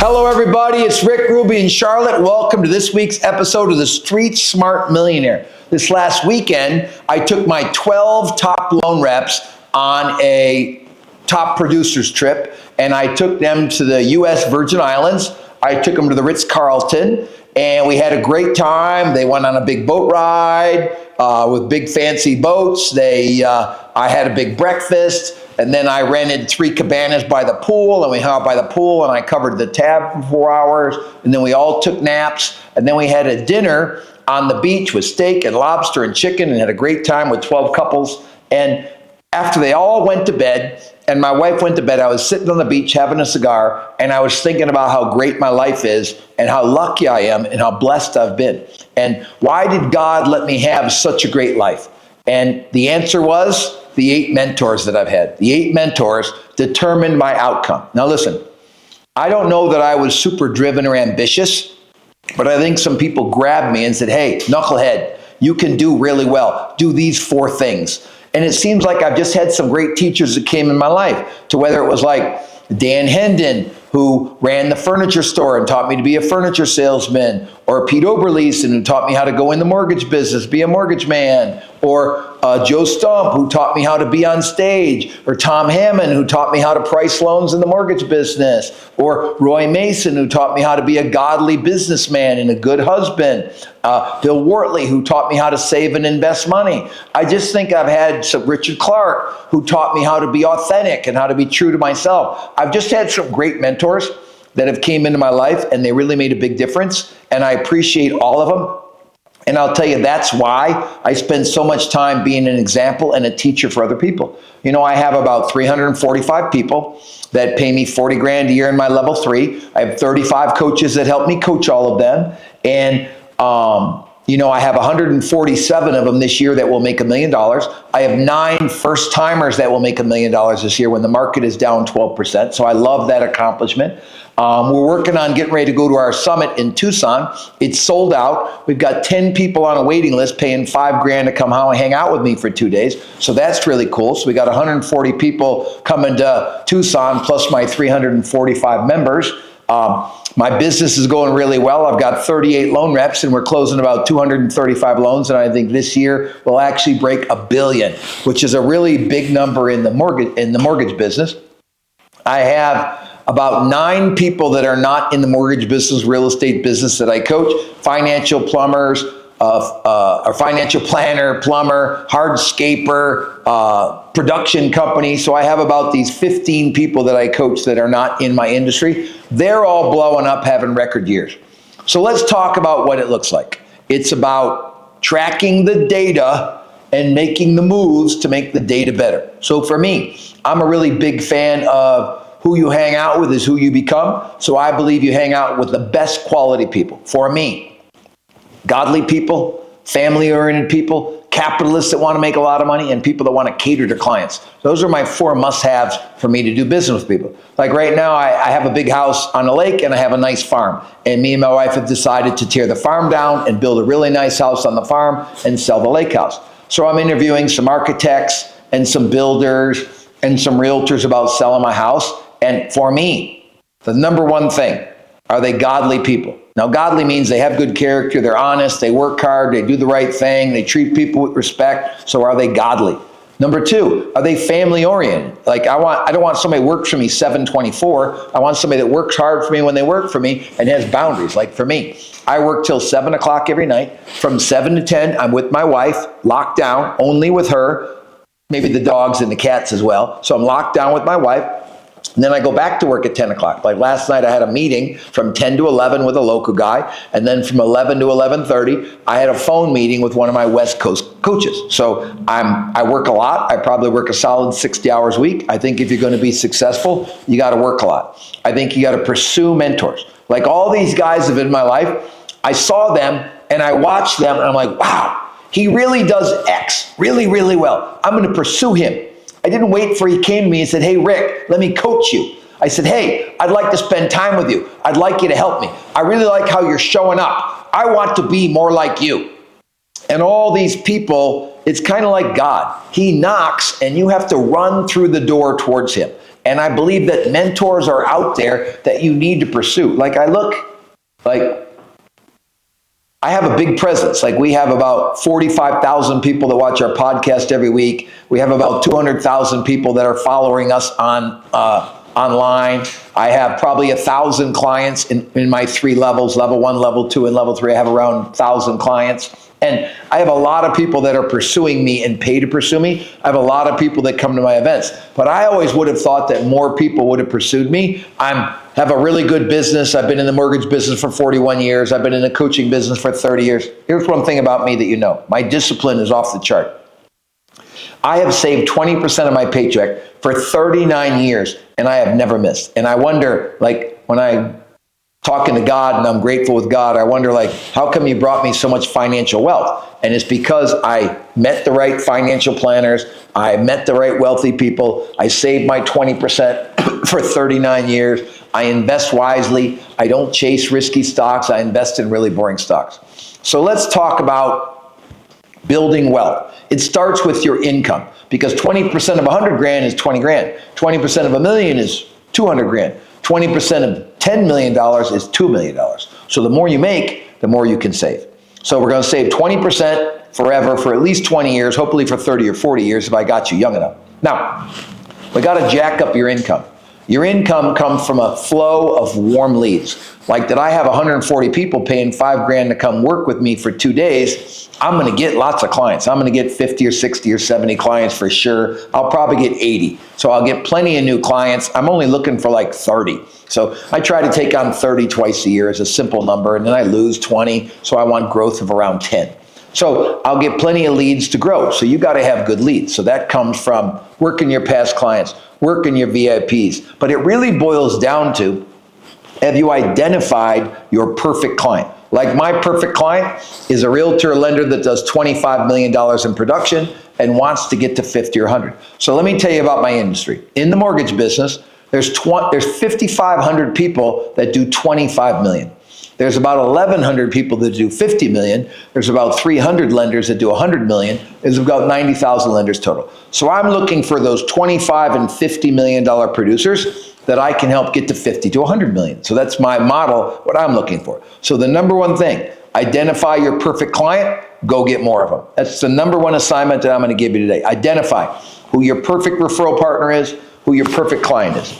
Hello, everybody. It's Rick Ruby in Charlotte. Welcome to this week's episode of the Street Smart Millionaire. This last weekend, I took my 12 top loan reps on a top producers trip, and I took them to the U.S. Virgin Islands. I took them to the Ritz-Carlton, and we had a great time. They went on a big boat ride with big fancy boats. I had a big breakfast. And then I rented 3 cabanas by the pool, and we hung out by the pool, and I covered the tab for 4 hours, and then we all took naps, and then we had a dinner on the beach with steak and lobster and chicken, and had a great time with 12 couples. And after they all went to bed, and my wife went to bed, I was sitting on the beach having a cigar, and I was thinking about how great my life is, and how lucky I am, and how blessed I've been. And why did God let me have such a great life? And the answer was the 8 mentors that I've had. The 8 mentors determined my outcome. Now listen, I don't know that I was super driven or ambitious, but I think some people grabbed me and said, hey, knucklehead, you can do really well. Do these 4 things. And it seems like I've just had some great teachers that came in my life, to whether it was like Dan Hendon, who ran the furniture store and taught me to be a furniture salesman, or Pete Oberleisen, who taught me how to go in the mortgage business, be a mortgage man, or Joe Stump, who taught me how to be on stage, or Tom Hammond, who taught me how to price loans in the mortgage business, or Roy Mason, who taught me how to be a godly businessman and a good husband, Bill Wortley, who taught me how to save and invest money. I just think I've had some Richard Clark, who taught me how to be authentic and how to be true to myself. I've just had some great mentors that have came into my life, and they really made a big difference, and I appreciate all of them. And I'll tell you, that's why I spend so much time being an example and a teacher for other people. You know, I have about 345 people that pay me 40 grand a year in my level 3. I have 35 coaches that help me coach all of them. And, you know, I have 147 of them this year that will make $1 million. I have 9 first-timers that will make $1 million this year when the market is down 12%. So I love that accomplishment. We're working on getting ready to go to our summit in Tucson. It's sold out. We've got 10 people on a waiting list paying $5 grand to come hang out with me for 2 days. So that's really cool. So we got 140 people coming to Tucson, plus my 345 members. My business is going really well. I've got 38 loan reps, and we're closing about 235 loans. And I think this year we'll actually break $1 billion, which is a really big number in the mortgage business. I have about 9 people that are not in the mortgage business, real estate business that I coach: financial plumbers, or financial planner, plumber, hardscaper, production company. So I have about these 15 people that I coach that are not in my industry. They're all blowing up, having record years. So let's talk about what it looks like. It's about tracking the data and making the moves to make the data better. So for me, I'm a really big fan of who you hang out with is who you become. So I believe you hang out with the best quality people. For me, godly people, family-oriented people, capitalists that want to make a lot of money, and people that want to cater to clients. Those are my 4 must-haves for me to do business with people. Like right now, I have a big house on a lake, and I have a nice farm. And me and my wife have decided to tear the farm down and build a really nice house on the farm and sell the lake house. So I'm interviewing some architects and some builders and some realtors about selling my house. And for me, the number one thing, are they godly people? Now, godly means they have good character, they're honest, they work hard, they do the right thing, they treat people with respect. So are they godly? Number 2, are they family oriented? Like I don't want somebody who works for me 7/24. I want somebody that works hard for me when they work for me and has boundaries. Like for me, I work till 7 o'clock every night. From 7 to 10, I'm with my wife, locked down, only with her, maybe the dogs and the cats as well. So I'm locked down with my wife. And then I go back to work at 10 o'clock. Like last night, I had a meeting from 10 to 11 with a local guy. And then from 11 to 11:30, I had a phone meeting with one of my West Coast coaches. So I work a lot. I probably work a solid 60 hours a week. I think if you're going to be successful, you got to work a lot. I think you got to pursue mentors. Like all these guys have been in my life, I saw them and I watched them and I'm like, wow, he really does X really, really well. I'm going to pursue him. I didn't wait for he came to me and said, hey, Rick, let me coach you. I said, hey, I'd like to spend time with you. I'd like you to help me. I really like how you're showing up. I want to be more like you. And all these people it's kind of like God. He knocks and you have to run through the door towards him. And I believe that mentors are out there that you need to pursue. Like I have a big presence. Like we have about 45,000 people that watch our podcast every week. We have about 200,000 people that are following us on online. I have probably 1,000 clients in my 3 levels, level 1, level 2, and level 3. I have around 1,000 clients. And I have a lot of people that are pursuing me and pay to pursue me. I have a lot of people that come to my events. But I always would have thought that more people would have pursued me. I have a really good business. I've been in the mortgage business for 41 years. I've been in the coaching business for 30 years. Here's one thing about me that you know. My discipline is off the chart. I have saved 20% of my paycheck for 39 years, and I have never missed. And I wonder, like, when I'm talking to God and I'm grateful with God, I wonder, like, how come you brought me so much financial wealth? And it's because I met the right financial planners. I met the right wealthy people. I saved my 20% for 39 years. I invest wisely. I don't chase risky stocks. I invest in really boring stocks. So let's talk about building wealth. It starts with your income, because 20% of 100 grand is 20 grand. 20% of a million is 200 grand. 20% of $10 million is $2 million. So the more you make, the more you can save. So we're going to save 20% forever for at least 20 years, hopefully for 30 or 40 years if I got you young enough. Now, we got to jack up your income. Your income comes from a flow of warm leads. Like that I have 140 people paying $5 grand to come work with me for 2 days, I'm going to get lots of clients. I'm going to get 50 or 60 or 70 clients for sure. I'll probably get 80. So I'll get plenty of new clients. I'm only looking for like 30. So I try to take on 30 twice a year as a simple number, and then I lose 20. So I want growth of around 10. So I'll get plenty of leads to grow. So you got to have good leads. So that comes from working your past clients, working your VIPs. But it really boils down to, have you identified your perfect client? Like my perfect client is a realtor lender that does $25 million in production and wants to get to 50 or 100. So let me tell you about my industry. In the mortgage business, there's 5,500 people that do 25 million. There's about 1,100 people that do 50 million. There's about 300 lenders that do 100 million. There's about 90,000 lenders total. So I'm looking for those 25 and $50 million producers that I can help get to 50 to 100 million. So that's my model, what I'm looking for. So the number one thing, identify your perfect client, go get more of them. That's the number one assignment that I'm going to give you today. Identify who your perfect referral partner is, who your perfect client is.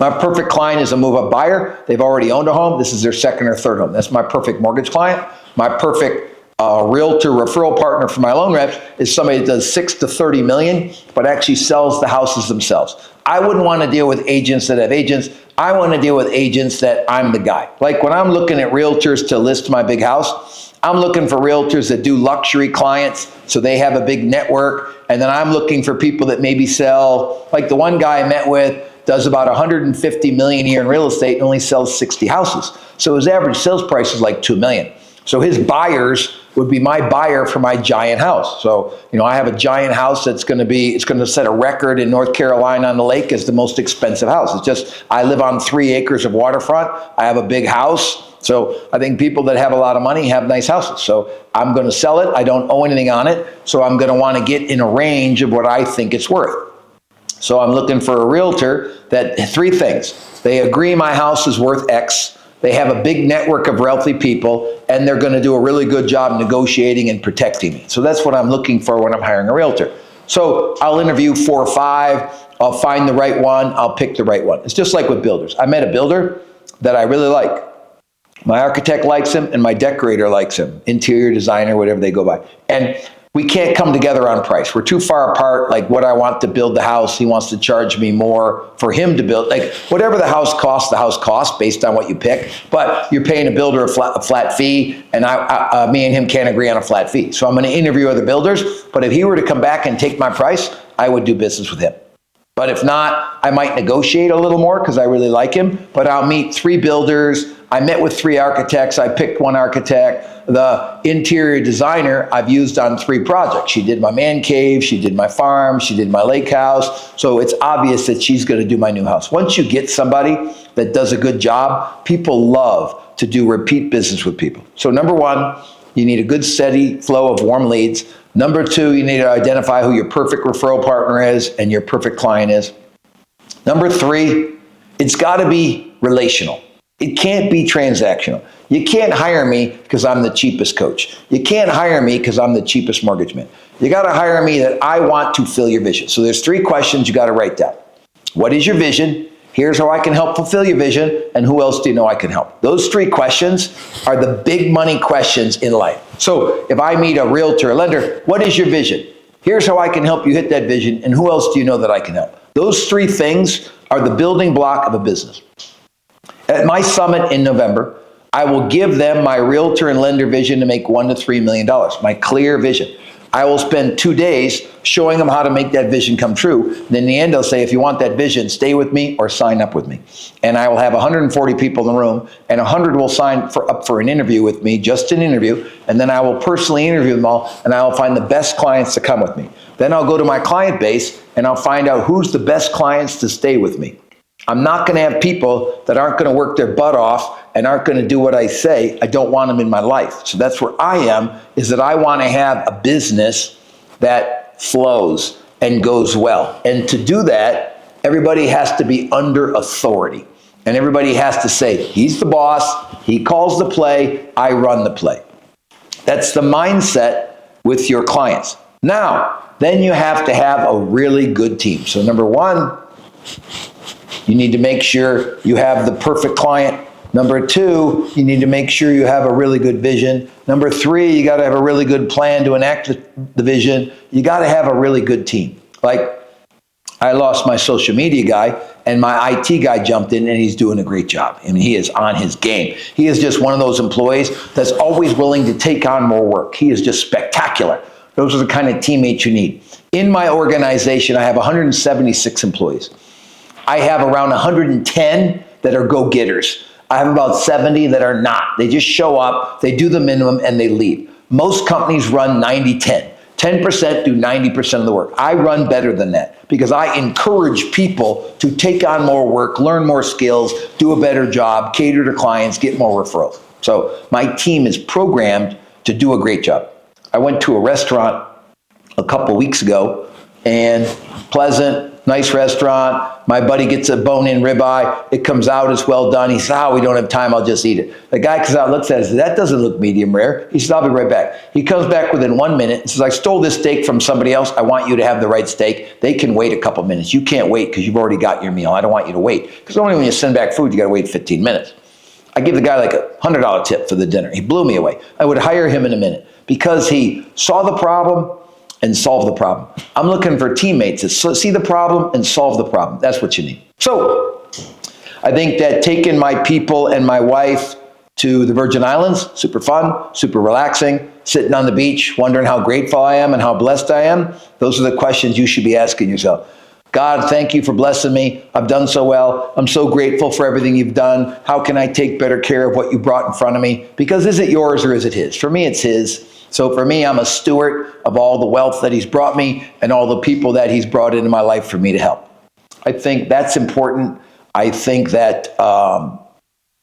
My perfect client is a move-up buyer. They've already owned a home. This is their second or third home. That's my perfect mortgage client. My perfect realtor referral partner for my loan reps is somebody that does 6 to 30 million, but actually sells the houses themselves. I wouldn't want to deal with agents that have agents. I want to deal with agents that I'm the guy. Like when I'm looking at realtors to list my big house, I'm looking for realtors that do luxury clients, so they have a big network. And then I'm looking for people that maybe sell, like the one guy I met with does about 150 million a year in real estate and only sells 60 houses. So his average sales price is like 2 million. So his buyers would be my buyer for my giant house. So, I have a giant house that's going to set a record in North Carolina on the lake as the most expensive house. It's just, I live on 3 acres of waterfront. I have a big house. So I think people that have a lot of money have nice houses. So I'm going to sell it. I don't owe anything on it. So I'm going to want to get in a range of what I think it's worth. So I'm looking for a realtor that, 3 things. They agree my house is worth X. They have a big network of wealthy people, and they're going to do a really good job negotiating and protecting me. So that's what I'm looking for when I'm hiring a realtor. So I'll interview 4 or 5. I'll find the right one. I'll pick the right one. It's just like with builders. I met a builder that I really like. My architect likes him, and my decorator likes him. Interior designer, whatever they go by. And we can't come together on price. We're too far apart. Like what I want to build the house, he wants to charge me more for him to build. Like whatever the house costs based on what you pick. But you're paying a builder a flat fee, and me and him can't agree on a flat fee. So I'm going to interview other builders. But if he were to come back and take my price, I would do business with him. But if not, I might negotiate a little more because I really like him. But I'll meet 3 builders. I met with 3 architects. I picked one architect. The interior designer I've used on 3 projects. She did my man cave, she did my farm, she did my lake house. So it's obvious that she's going to do my new house. Once you get somebody that does a good job, people love to do repeat business with people. So number 1, you need a good steady flow of warm leads. Number two, you need to identify who your perfect referral partner is and your perfect client is. Number three, it's got to be relational. It can't be transactional. You can't hire me because I'm the cheapest coach. You can't hire me because I'm the cheapest mortgage man. You got to hire me that I want to fill your vision. So there's three questions you got to write down. What is your vision? Here's how I can help fulfill your vision. And who else do you know I can help? Those three questions are the big money questions in life. So if I meet a realtor or lender, what is your vision? Here's how I can help you hit that vision. And who else do you know that I can help? Those three things are the building block of a business. At my summit in November, I will give them my realtor and lender vision to make $1 to $3 million, my clear vision. I will spend 2 days showing them how to make that vision come true. And in the end, they'll say, if you want that vision, stay with me or sign up with me. And I will have 140 people in the room, and 100 will sign up for an interview with me, just an interview. And then I will personally interview them all, and I will find the best clients to come with me. Then I'll go to my client base, and I'll find out who's the best clients to stay with me. I'm not going to have people that aren't going to work their butt off and aren't going to do what I say. I don't want them in my life. So that's where I am, is that I want to have a business that flows and goes well. And to do that, everybody has to be under authority. And everybody has to say, he's the boss, he calls the play, I run the play. That's the mindset with your clients. Now, then you have to have a really good team. So number one, you need to make sure you have the perfect client. Number two, you need to make sure you have a really good vision. Number three, you got to have a really good plan to enact the vision. You got to have a really good team. Like, I lost my social media guy, and my IT guy jumped in, and he's doing a great job. I mean, he is on his game. He is just one of those employees that's always willing to take on more work. He is just spectacular. Those are the kind of teammates you need. In my organization, I have 176 employees. I have around 110 that are go-getters. I have about 70 that are not. They just show up, they do the minimum, and they leave. Most companies run 90-10. 10% do 90% of the work. I run better than that because I encourage people to take on more work, learn more skills, do a better job, cater to clients, get more referrals. So my team is programmed to do a great job. I went to a restaurant a couple weeks ago, and pleasant, nice restaurant. My buddy gets a bone-in ribeye. It comes out, it's well done. He says, we don't have time, I'll just eat it. The guy comes out, looks at it, says, that doesn't look medium rare. He says, I'll be right back. He comes back within 1 minute and says, I stole this steak from somebody else. I want you to have the right steak. They can wait a couple minutes. You can't wait because you've already got your meal. I don't want you to wait. Because only when you send back food, you got to wait 15 minutes. I give the guy like a $100 tip for the dinner. He blew me away. I would hire him in a minute because he saw the problem and solve the problem. I'm looking for teammates that see the problem and solve the problem. That's what you need. So I think that taking my people and my wife to the Virgin Islands, super fun, super relaxing, sitting on the beach, wondering how grateful I am and how blessed I am. Those are the questions you should be asking yourself. God, thank you for blessing me. I've done so well. I'm so grateful for everything you've done. How can I take better care of what you brought in front of me? Because is it yours or is it his? For me, it's his. So for me, I'm a steward of all the wealth that he's brought me and all the people that he's brought into my life for me to help. I think that's important. I think that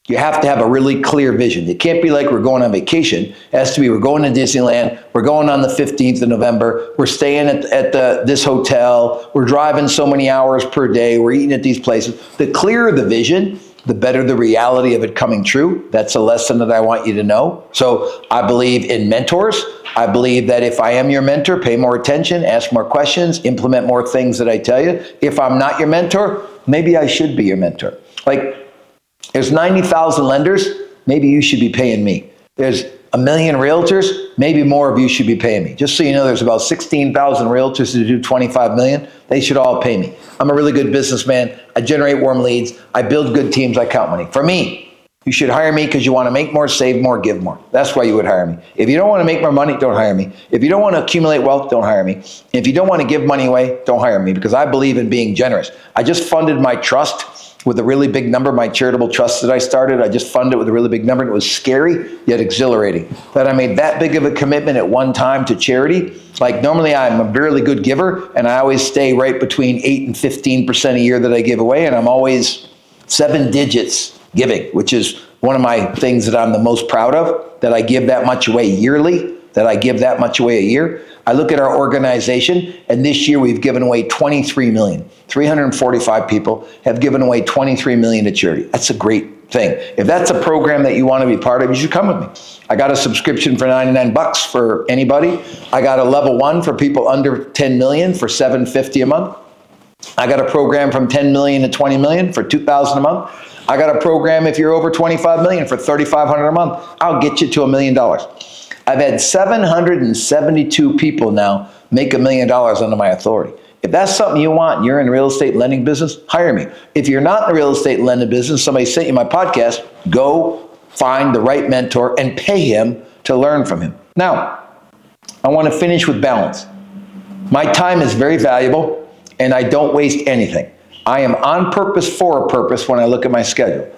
you have to have a really clear vision. It can't be like we're going on vacation. It has to be we're going to Disneyland. We're going on the 15th of November. We're staying at this hotel. We're driving so many hours per day. We're eating at these places. The clearer the vision, the better the reality of it coming true. That's a lesson that I want you to know. So I believe in mentors. I believe that if I am your mentor, pay more attention, ask more questions, implement more things that I tell you. If I'm not your mentor, maybe I should be your mentor. Like, there's 90,000 lenders, maybe you should be paying me. There's 1 million realtors, maybe more of you should be paying me. Just so you know, there's about 16,000 realtors who do 25 million. They should all pay me. I'm a really good businessman. I generate warm leads. I build good teams. I count money. For me, you should hire me because you want to make more, save more, give more. That's why you would hire me. If you don't want to make more money, don't hire me. If you don't want to accumulate wealth, don't hire me. If you don't want to give money away, don't hire me because I believe in being generous. I just funded my trust with a really big number, my charitable trust that I started. I just funded it with a really big number. And it was scary, yet exhilarating. That I made that big of a commitment at one time to charity. Like normally I'm a really good giver and I always stay right between 8 and 15% a year that I give away. And I'm always 7 digits giving, which is one of my things that I'm the most proud of, that I give that much away yearly. that I give that much away a year. I look at our organization, and this year we've given away 23 million. 345 people have given away 23 million to charity. That's a great thing. If that's a program that you want to be part of, you should come with me. I got a subscription for $99 for anybody. I got a level 1 for people under 10 million for $750 a month. I got a program from 10 million to 20 million for $2,000 a month. I got a program if you're over 25 million for $3,500 a month. I'll get you to $1 million. I've had 772 people now make $1 million under my authority. If that's something you want, you're in the real estate lending business, hire me. If you're not in the real estate lending business, somebody sent you my podcast, go find the right mentor and pay him to learn from him. Now, I want to finish with balance. My time is very valuable and I don't waste anything. I am on purpose for a purpose when I look at my schedule.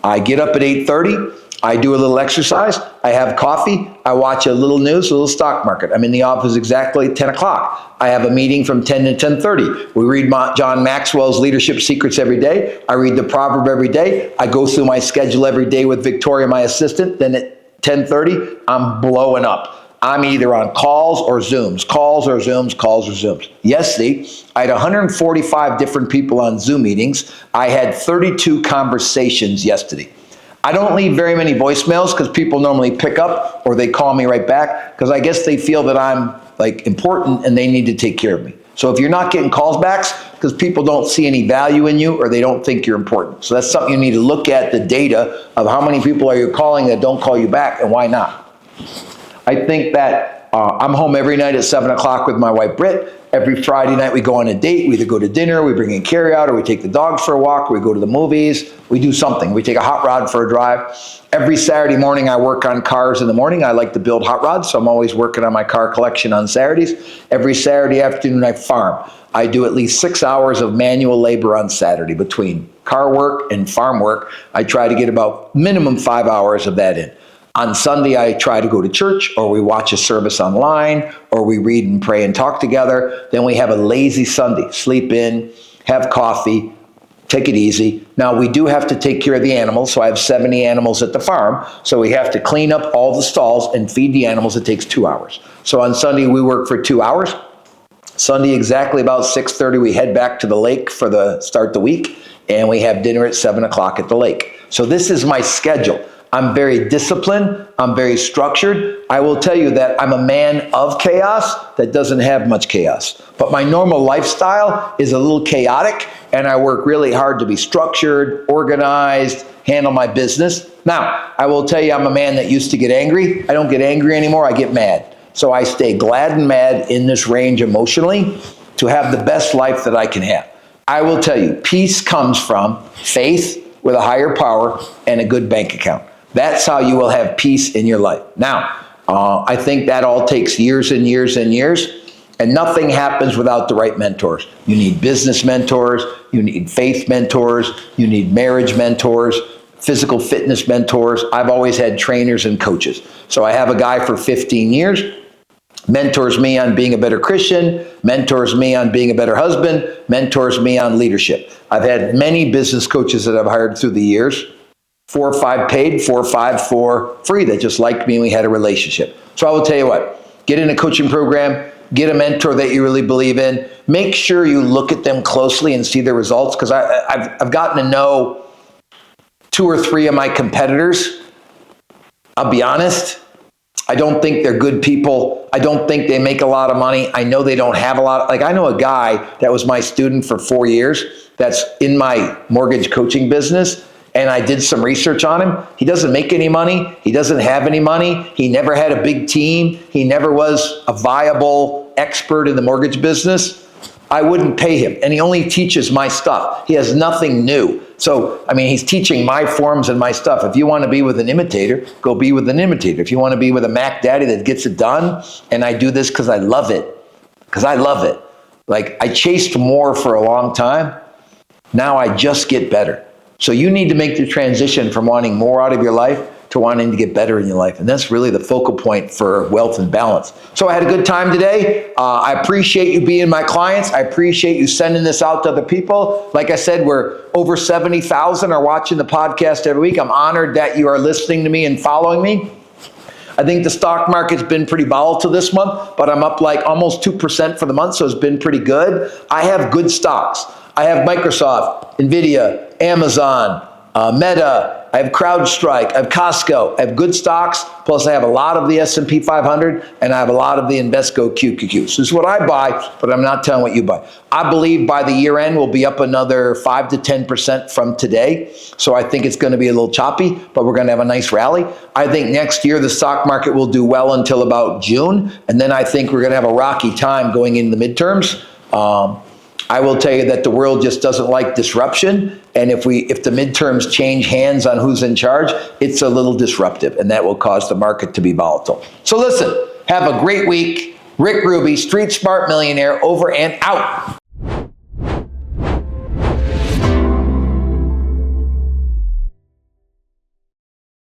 I get up at 8:30. I do a little exercise, I have coffee, I watch a little news, a little stock market. I'm in the office exactly 10 o'clock. I have a meeting from 10 to 10:30. We read John Maxwell's Leadership Secrets every day. I read the proverb every day. I go through my schedule every day with Victoria, my assistant. Then at 10:30, I'm blowing up. I'm either on calls or Zooms, calls or Zooms, calls or Zooms. Yesterday, I had 145 different people on Zoom meetings. I had 32 conversations yesterday. I don't leave very many voicemails because people normally pick up or they call me right back because I guess they feel that I'm like important and they need to take care of me. So if you're not getting calls backs, because people don't see any value in you or they don't think you're important. So that's something you need to look at, the data of how many people are you calling that don't call you back and why not. I think that I'm home every night at 7 o'clock with my wife, Britt. Every Friday night we go on a date. We either go to dinner, we bring in carry out, or we take the dogs for a walk, or we go to the movies. We do something. We take a hot rod for a drive. Every Saturday morning I work on cars in the morning. I like to build hot rods, so I'm always working on my car collection on Saturdays. Every Saturday afternoon I farm. I do at least 6 hours of manual labor on Saturday between car work and farm work. I try to get about minimum 5 hours of that in. On Sunday, I try to go to church, or we watch a service online, or we read and pray and talk together. Then we have a lazy Sunday, sleep in, have coffee, take it easy. Now, we do have to take care of the animals, so I have 70 animals at the farm, so we have to clean up all the stalls and feed the animals. It takes 2 hours. So on Sunday, we work for 2 hours. Sunday, exactly about 6:30, we head back to the lake for the start the week, and we have dinner at 7 o'clock at the lake. So this is my schedule. I'm very disciplined. I'm very structured. I will tell you that I'm a man of chaos that doesn't have much chaos. But my normal lifestyle is a little chaotic, and I work really hard to be structured, organized, handle my business. Now, I will tell you I'm a man that used to get angry. I don't get angry anymore. I get mad. So I stay glad and mad in this range emotionally to have the best life that I can have. I will tell you, peace comes from faith with a higher power and a good bank account. That's how you will have peace in your life. Now, I think that all takes years and years and years, and nothing happens without the right mentors. You need business mentors, you need faith mentors, you need marriage mentors, physical fitness mentors. I've always had trainers and coaches. So I have a guy for 15 years, mentors me on being a better Christian, mentors me on being a better husband, mentors me on leadership. I've had many business coaches that I've hired through the years. 4 or 5 paid, 4 or 5 for free that just liked me and we had a relationship. So I will tell you what, get in a coaching program, get a mentor that you really believe in. Make sure you look at them closely and see their results, because I've gotten to know 2 or 3 of my competitors. I'll be honest, I don't think they're good people. I don't think they make a lot of money. I know they don't have a lot. Like, I know a guy that was my student for 4 years that's in my mortgage coaching business. And I did some research on him. He doesn't make any money. He doesn't have any money. He never had a big team. He never was a viable expert in the mortgage business. I wouldn't pay him. And he only teaches my stuff. He has nothing new. So, I mean, he's teaching my forms and my stuff. If you want to be with an imitator, go be with an imitator. If you want to be with a Mac Daddy that gets it done, and I do this because I love it. Because I love it. Like, I chased more for a long time. Now I just get better. So you need to make the transition from wanting more out of your life to wanting to get better in your life. And that's really the focal point for wealth and balance. So I had a good time today. I appreciate you being my clients. I appreciate you sending this out to other people. Like I said, we're over 70,000 are watching the podcast every week. I'm honored that you are listening to me and following me. I think the stock market's been pretty volatile this month, but I'm up like almost 2% for the month, so it's been pretty good. I have good stocks. I have Microsoft, Nvidia, Amazon, Meta, I have CrowdStrike, I have Costco, I have good stocks, plus I have a lot of the S&P 500, and I have a lot of the Invesco QQQ. So this is what I buy, but I'm not telling what you buy. I believe by the year end, we'll be up another 5 to 10% from today. So I think it's going to be a little choppy, but we're going to have a nice rally. I think next year, the stock market will do well until about June, and then I think we're going to have a rocky time going into the midterms. I will tell you that the world just doesn't like disruption, and if the midterms change hands on who's in charge, it's a little disruptive, and that will cause the market to be volatile. So listen, have a great week. Rick Ruby, Street Smart Millionaire, over and out.